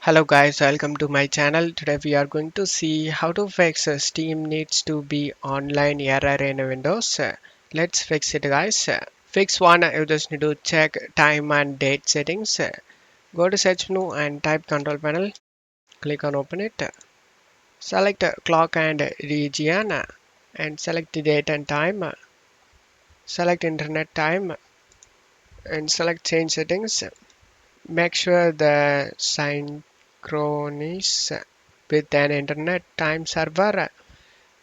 Hello guys, welcome to my channel. Today we are going to see how to fix Steam needs to be online error in Windows. Let's fix it guys. Fix one, you just need to check time and date settings. Go to search menu and type control panel. Click on open it. Select clock and region and select the date and time. Select internet time and select change settings. Make sure the synchronize with an internet time server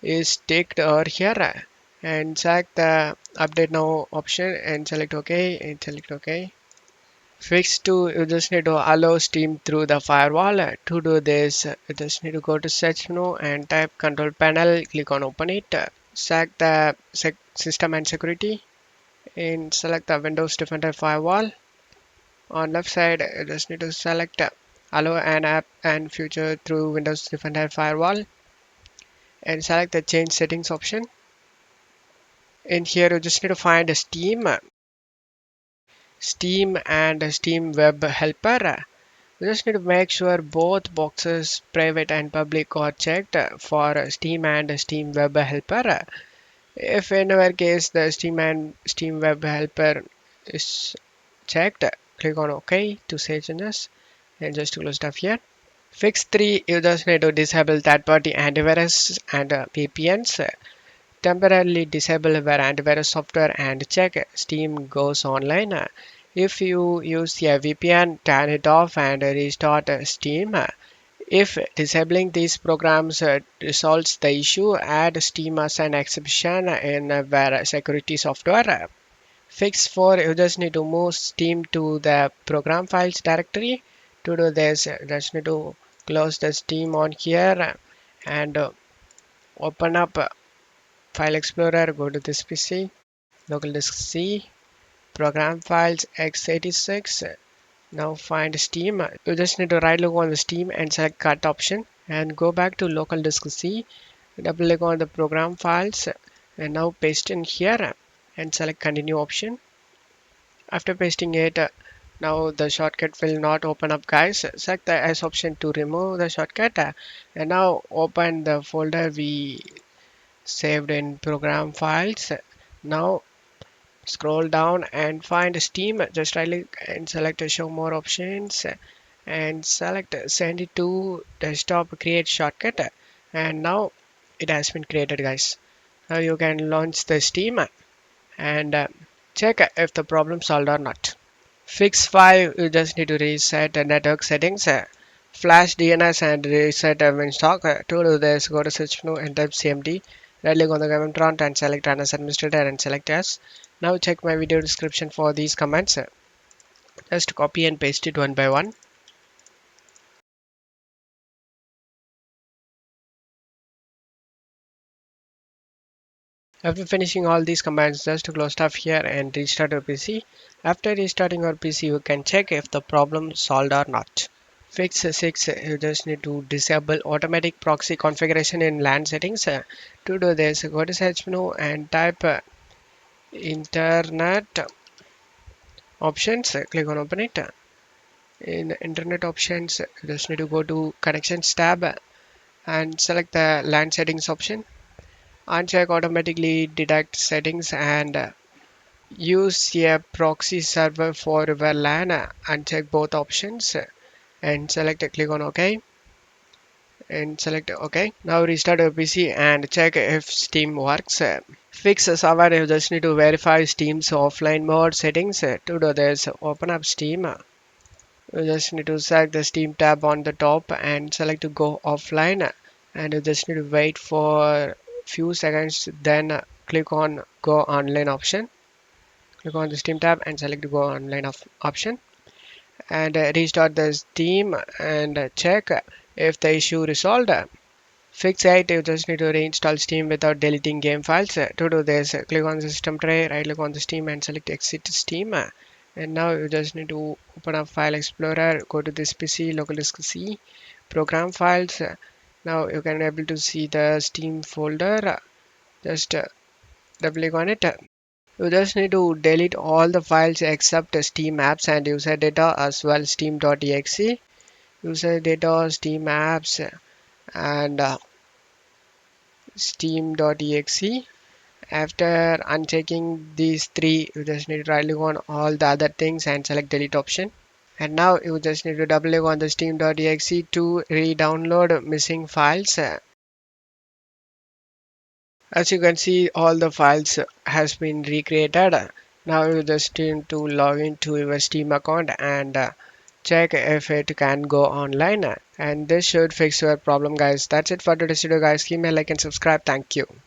is ticked over here and select the update now option and select OK and select OK. Fix 2, you just need to allow Steam through the firewall. To do this, you just need to go to search menu and type control panel, click on open it. Select the system and security and select the Windows Defender firewall. On left side, you just need to select allow an app and future through Windows Defender firewall and select the change settings option. In here, you just need to find Steam and Steam Web Helper. You just need to make sure both boxes, private and public, are checked for Steam and Steam Web Helper. If in our case the Steam and Steam Web Helper is checked, click on OK to save changes and just to close stuff here. Fix 3, you just need to disable third-party antivirus and VPNs. Temporarily disable where antivirus software and check Steam goes online. If you use a VPN, turn it off and restart Steam. If disabling these programs resolves the issue, add Steam as an exception in where security software. Fix 4, you just need to move Steam to the program files directory. To do this, you just need to close the Steam on here and open up File Explorer, go to this PC, local disk C, program files x86. Now find Steam. You just need to right click on the Steam and select cut option and go back to local disk C. Double click on the program files and now paste in here and select continue option. After pasting it, now the shortcut will not open up guys. Select the S option to remove the shortcut and now open the folder we saved in program files. Now scroll down and find Steam. Just right click and select show more options and select send it to desktop create shortcut and now it has been created guys. Now you can launch the Steam and check if the problem solved or not. Fix 5, you just need to reset the network settings, flash DNS and reset winsock. To do this, go to search menu and type CMD. Right click on the command prompt and select run as administrator and select yes. Now check my video description for these commands. Just copy and paste it one by one. After finishing all these commands, just to close stuff here and restart your PC. After restarting your PC, you can check if the problem solved or not. Fix 6, you just need to disable automatic proxy configuration in LAN settings. To do this, go to search menu and type internet options. Click on open it. In internet options, you just need to go to connections tab and select the LAN settings option. Uncheck automatically detect settings and use a proxy server for your LAN. Uncheck both options and select click on OK and select OK. Now restart your PC and check if Steam works. Fix server, you just need to verify Steam's offline mode settings. To do this, open up Steam. You just need to select the Steam tab on the top and select to go offline. And you just need to wait for few seconds. Then click on go online option. Click on the Steam tab and select the go online option. And restart the Steam and check if the issue resolved. Fix 8, you just need to reinstall Steam without deleting game files. To do this, click on the system tray, right click on the Steam and select exit Steam. And now you just need to open up File Explorer, go to this PC, local disk C, program files. Now you can able to see the Steam folder. Just double click on it. You just need to delete all the files except Steam apps and user data as well steam.exe. user data, Steam apps, and steam.exe. After unchecking these three, you just need to right click on all the other things and select delete option. And now you just need to double click on the steam.exe to re-download missing files. As you can see, all the files has been recreated. Now you just need to log into your Steam account and check if it can go online. And this should fix your problem, guys. That's it for today's video, guys. Give me a like and subscribe. Thank you.